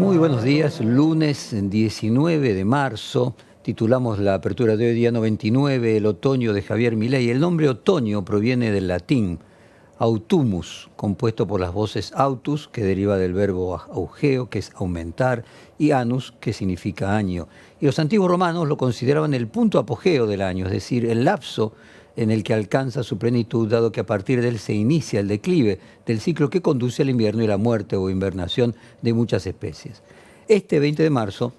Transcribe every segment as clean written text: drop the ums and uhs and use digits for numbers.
Muy buenos días, lunes 19 de marzo. Titulamos la apertura de hoy, día 99, el otoño de Javier Milei. El nombre otoño proviene del latín autumus, compuesto por las voces autus, que deriva del verbo augeo, que es aumentar, y anus, que significa año. Y los antiguos romanos lo consideraban el punto apogeo del año, es decir, el lapso en el que alcanza su plenitud, dado que a partir de él se inicia el declive del ciclo que conduce al invierno y la muerte o invernación de muchas especies. Este 20 de marzo,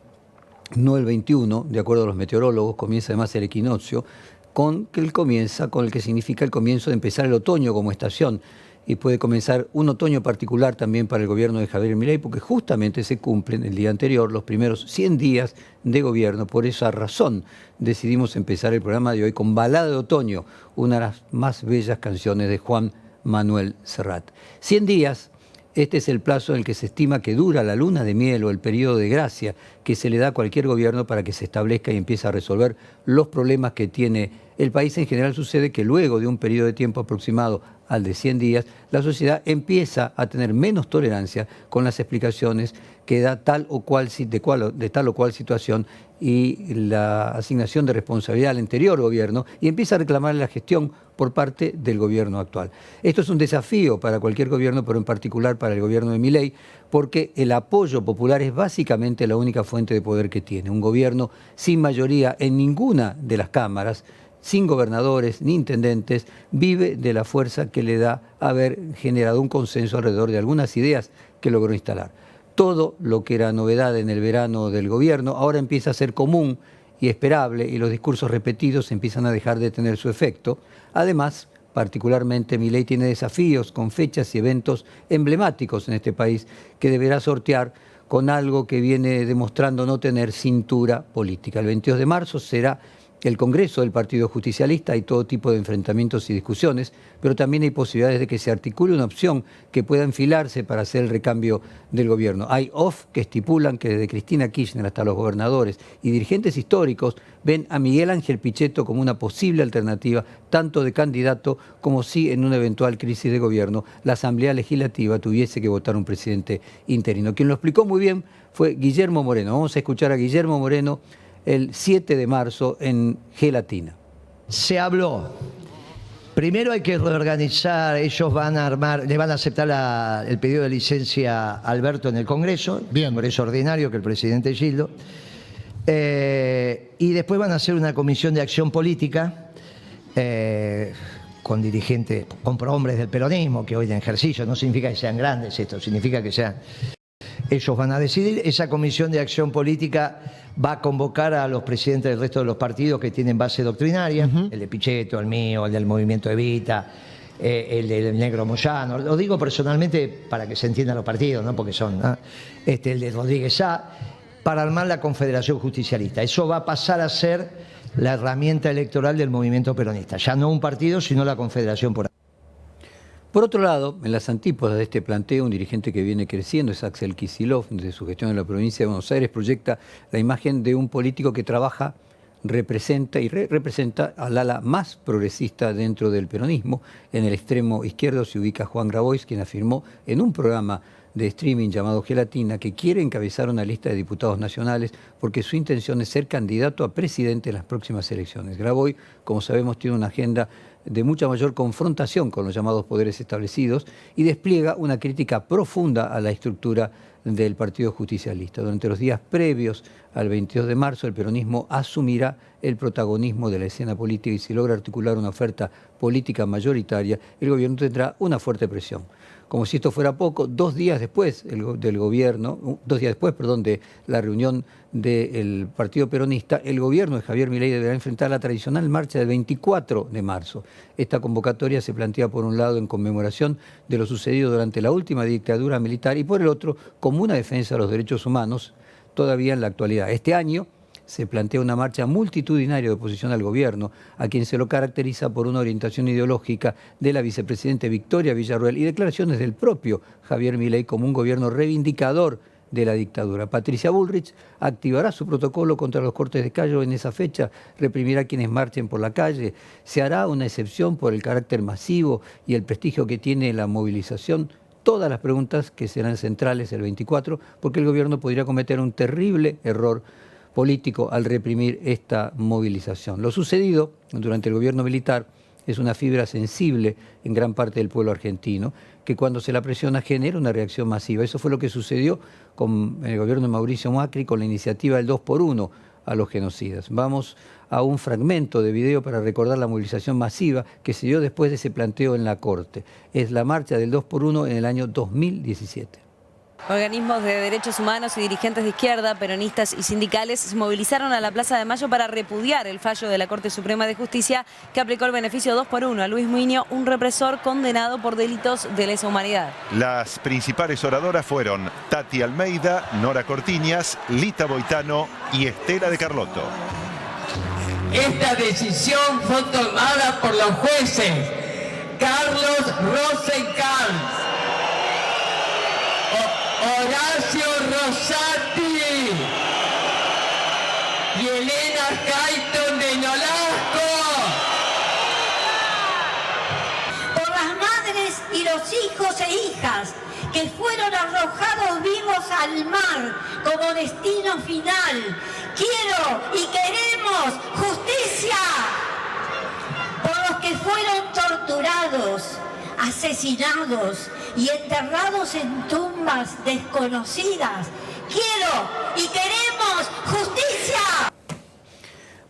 no el 21, de acuerdo a los meteorólogos, comienza además el equinoccio, con el que significa el comienzo de empezar el otoño como estación, y puede comenzar un otoño particular también para el gobierno de Javier Milei, porque justamente se cumplen el día anterior los primeros 100 días de gobierno. Por esa razón decidimos empezar el programa de hoy con Balada de Otoño, una de las más bellas canciones de Juan Manuel Serrat. 100 días. Este es el plazo en el que se estima que dura la luna de miel o el periodo de gracia que se le da a cualquier gobierno para que se establezca y empiece a resolver los problemas que tiene el país. En general sucede que luego de un periodo de tiempo aproximado al de 100 días, la sociedad empieza a tener menos tolerancia con las explicaciones que da de tal o cual situación y la asignación de responsabilidad al anterior gobierno, y empieza a reclamar la gestión por parte del gobierno actual. Esto es un desafío para cualquier gobierno, pero en particular para el gobierno de Milei, porque el apoyo popular es básicamente la única fuente de poder que tiene. Un gobierno sin mayoría en ninguna de las cámaras, sin gobernadores ni intendentes, vive de la fuerza que le da haber generado un consenso alrededor de algunas ideas que logró instalar. Todo lo que era novedad en el verano del gobierno ahora empieza a ser común y esperable, y los discursos repetidos empiezan a dejar de tener su efecto. Además, particularmente Milei tiene desafíos con fechas y eventos emblemáticos en este país que deberá sortear con algo que viene demostrando no tener cintura política. El 22 de marzo será el Congreso del Partido Justicialista. Hay todo tipo de enfrentamientos y discusiones, pero también hay posibilidades de que se articule una opción que pueda enfilarse para hacer el recambio del gobierno. Hay off que estipulan que desde Cristina Kirchner hasta los gobernadores y dirigentes históricos ven a Miguel Ángel Pichetto como una posible alternativa, tanto de candidato como si en una eventual crisis de gobierno la Asamblea Legislativa tuviese que votar un presidente interino. Quien lo explicó muy bien fue Guillermo Moreno. Vamos a escuchar a Guillermo Moreno el 7 de marzo en Gelatina. Se habló. Primero hay que reorganizar, ellos van a armar, le van a aceptar el pedido de licencia a Alberto en el Congreso, Bien. Congreso ordinario, que el presidente Gildo. Y después van a hacer una comisión de acción política con dirigentes, con prohombres del peronismo, que hoy en ejercicio no significa que sean grandes esto, significa que sean... Ellos van a decidir. Esa comisión de acción política va a convocar a los presidentes del resto de los partidos que tienen base doctrinaria, el de Pichetto, el mío, el del Movimiento Evita, el del Negro Moyano. Lo digo personalmente para que se entiendan los partidos, ¿no? Porque son, ¿no? El de Rodríguez Sá, para armar la Confederación Justicialista. Eso va a pasar a ser la herramienta electoral del movimiento peronista. Ya no un partido, sino la Confederación por ahí. Por otro lado, en las antípodas de este planteo, un dirigente que viene creciendo es Axel Kicillof. Desde su gestión en la provincia de Buenos Aires proyecta la imagen de un político que trabaja, representa al ala más progresista dentro del peronismo. En el extremo izquierdo se ubica Juan Grabois, quien afirmó en un programa de streaming llamado Gelatina que quiere encabezar una lista de diputados nacionales porque su intención es ser candidato a presidente en las próximas elecciones. Grabois, como sabemos, tiene una agenda de mucha mayor confrontación con los llamados poderes establecidos y despliega una crítica profunda a la estructura del Partido Justicialista. Durante los días previos al 22 de marzo, el peronismo asumirá el protagonismo de la escena política, y si logra articular una oferta política mayoritaria, el gobierno tendrá una fuerte presión. Como si esto fuera poco, 2 días después de la reunión del Partido Peronista, el gobierno de Javier Milei deberá enfrentar la tradicional marcha del 24 de marzo. Esta convocatoria se plantea por un lado en conmemoración de lo sucedido durante la última dictadura militar y por el otro como una defensa de los derechos humanos todavía en la actualidad. Este año se plantea una marcha multitudinaria de oposición al gobierno, a quien se lo caracteriza por una orientación ideológica de la vicepresidenta Victoria Villarruel y declaraciones del propio Javier Milei como un gobierno reivindicador de la dictadura. Patricia Bullrich activará su protocolo contra los cortes de calle en esa fecha, reprimirá a quienes marchen por la calle, se hará una excepción por el carácter masivo y el prestigio que tiene la movilización. todas las preguntas que serán centrales el 24, porque el gobierno podría cometer un terrible error político al reprimir esta movilización. Lo sucedido durante el gobierno militar es una fibra sensible en gran parte del pueblo argentino, que cuando se la presiona genera una reacción masiva. Eso fue lo que sucedió con el gobierno de Mauricio Macri con la iniciativa del 2x1 a los genocidas. Vamos a un fragmento de video para recordar la movilización masiva que se dio después de ese planteo en la Corte. Es la marcha del 2x1 en el año 2017. Organismos de derechos humanos y dirigentes de izquierda, peronistas y sindicales se movilizaron a la Plaza de Mayo para repudiar el fallo de la Corte Suprema de Justicia que aplicó el beneficio 2x1 a Luis Muiño, un represor condenado por delitos de lesa humanidad. Las principales oradoras fueron Tati Almeida, Nora Cortiñas, Lita Boitano y Estela de Carlotto. Esta decisión fue tomada por los jueces Carlos Rosenkrantz, Horacio Rosati y Elena Cayton de Nolasco. Por las madres y los hijos e hijas que fueron arrojados vivos al mar como destino final. Quiero y queremos justicia por los que fueron torturados, asesinados y enterrados en tumbas desconocidas. Quiero y queremos justicia.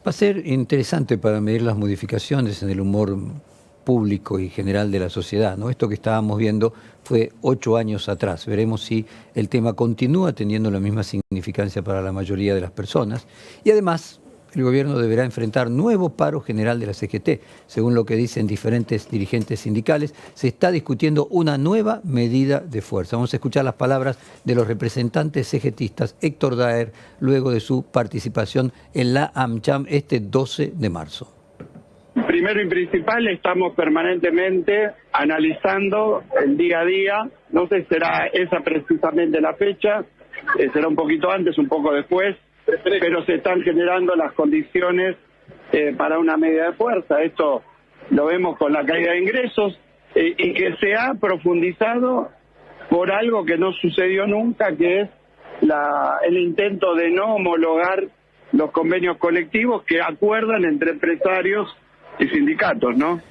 Va a ser interesante para medir las modificaciones en el humor público y general de la sociedad, ¿no? Esto que estábamos viendo fue 8 años atrás. Veremos si el tema continúa teniendo la misma significancia para la mayoría de las personas. Y además, el gobierno deberá enfrentar nuevo paro general de la CGT. Según lo que dicen diferentes dirigentes sindicales, se está discutiendo una nueva medida de fuerza. Vamos a escuchar las palabras de los representantes CGTistas, Héctor Daer, luego de su participación en la AmCham este 12 de marzo. Primero y principal, estamos permanentemente analizando el día a día. No sé si será esa precisamente la fecha, será un poquito antes, un poco después, pero se están generando las condiciones para una medida de fuerza. Esto lo vemos con la caída de ingresos y que se ha profundizado por algo que no sucedió nunca, que es el intento de no homologar los convenios colectivos que acuerdan entre empresarios y sindicatos, ¿no?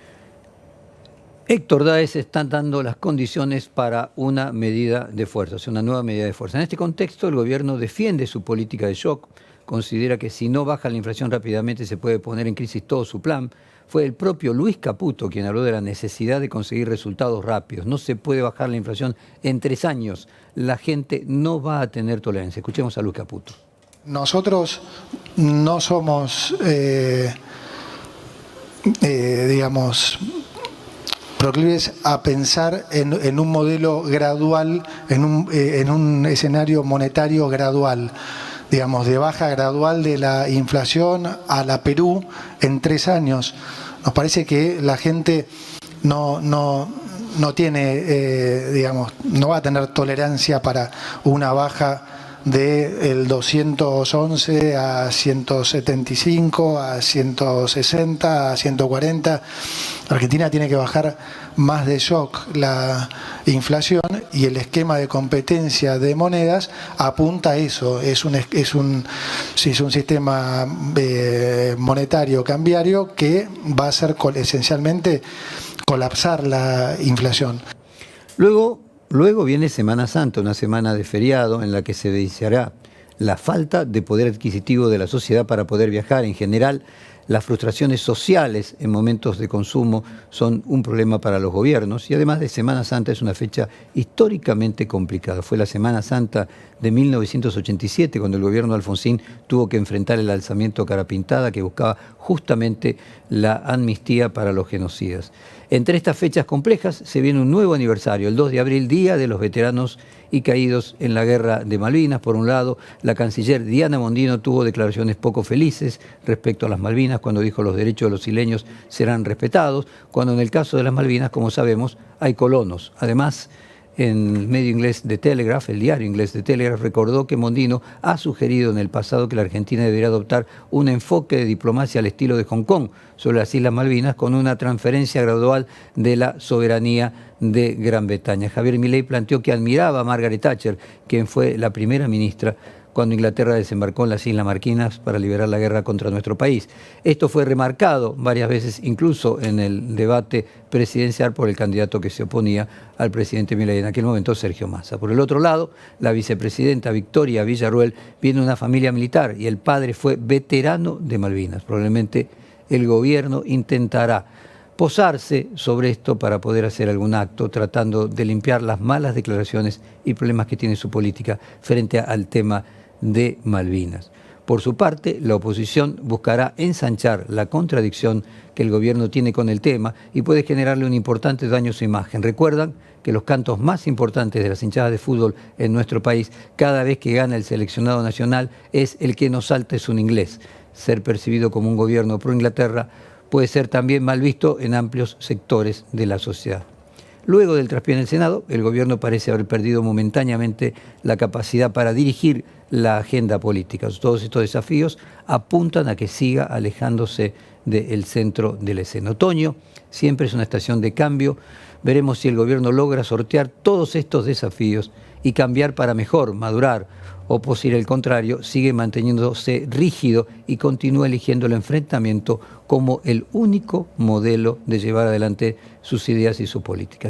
Héctor Daer están dando las condiciones para una medida de fuerza, o sea, una nueva medida de fuerza. En este contexto, el gobierno defiende su política de shock, considera que si no baja la inflación rápidamente se puede poner en crisis todo su plan. Fue el propio Luis Caputo quien habló de la necesidad de conseguir resultados rápidos. No se puede bajar la inflación en 3 años. La gente no va a tener tolerancia. Escuchemos a Luis Caputo. Nosotros no somos, digamos, proclives a pensar en un modelo gradual, en un escenario monetario gradual, digamos, de baja gradual de la inflación a la Perú en 3 años. Nos parece que la gente no tiene, digamos, no va a tener tolerancia para una baja del 211 a 175, a 160, a 140. Argentina tiene que bajar más de shock la inflación y el esquema de competencia de monedas apunta a eso. Es un sistema monetario cambiario que va a hacer esencialmente colapsar la inflación. Luego viene Semana Santa, una semana de feriado en la que se evidenciará la falta de poder adquisitivo de la sociedad para poder viajar. En general, las frustraciones sociales en momentos de consumo son un problema para los gobiernos y además de Semana Santa es una fecha históricamente complicada. Fue la Semana Santa de 1987 cuando el gobierno de Alfonsín tuvo que enfrentar el alzamiento cara pintada que buscaba justamente la amnistía para los genocidas. Entre estas fechas complejas se viene un nuevo aniversario, el 2 de abril, Día de los Veteranos y Caídos en la Guerra de Malvinas. Por un lado, la canciller Diana Mondino tuvo declaraciones poco felices respecto a las Malvinas cuando dijo los derechos de los isleños serán respetados, cuando en el caso de las Malvinas, como sabemos, hay colonos. Además, En el medio inglés The Telegraph, el diario inglés The Telegraph, recordó que Mondino ha sugerido en el pasado que la Argentina debería adoptar un enfoque de diplomacia al estilo de Hong Kong sobre las Islas Malvinas, con una transferencia gradual de la soberanía de Gran Bretaña. Javier Milei planteó que admiraba a Margaret Thatcher, quien fue la primera ministra cuando Inglaterra desembarcó en las Islas Malvinas para liberar la guerra contra nuestro país. Esto fue remarcado varias veces, incluso en el debate presidencial por el candidato que se oponía al presidente Milei, en aquel momento Sergio Massa. Por el otro lado, la vicepresidenta Victoria Villarruel viene de una familia militar y el padre fue veterano de Malvinas. Probablemente el gobierno intentará posarse sobre esto para poder hacer algún acto, tratando de limpiar las malas declaraciones y problemas que tiene su política frente al tema de Malvinas. Por su parte, la oposición buscará ensanchar la contradicción que el gobierno tiene con el tema y puede generarle un importante daño a su imagen. Recuerdan que los cantos más importantes de las hinchadas de fútbol en nuestro país, cada vez que gana el seleccionado nacional, es el que no salte es un inglés. Ser percibido como un gobierno pro Inglaterra puede ser también mal visto en amplios sectores de la sociedad. Luego del traspié en el Senado, el gobierno parece haber perdido momentáneamente la capacidad para dirigir la agenda política. Todos estos desafíos apuntan a que siga alejándose del centro de la escena. Otoño siempre es una estación de cambio. Veremos si el gobierno logra sortear todos estos desafíos y cambiar para mejor, madurar, o por si el contrario, sigue manteniéndose rígido y continúa eligiendo el enfrentamiento como el único modelo de llevar adelante sus ideas y su política.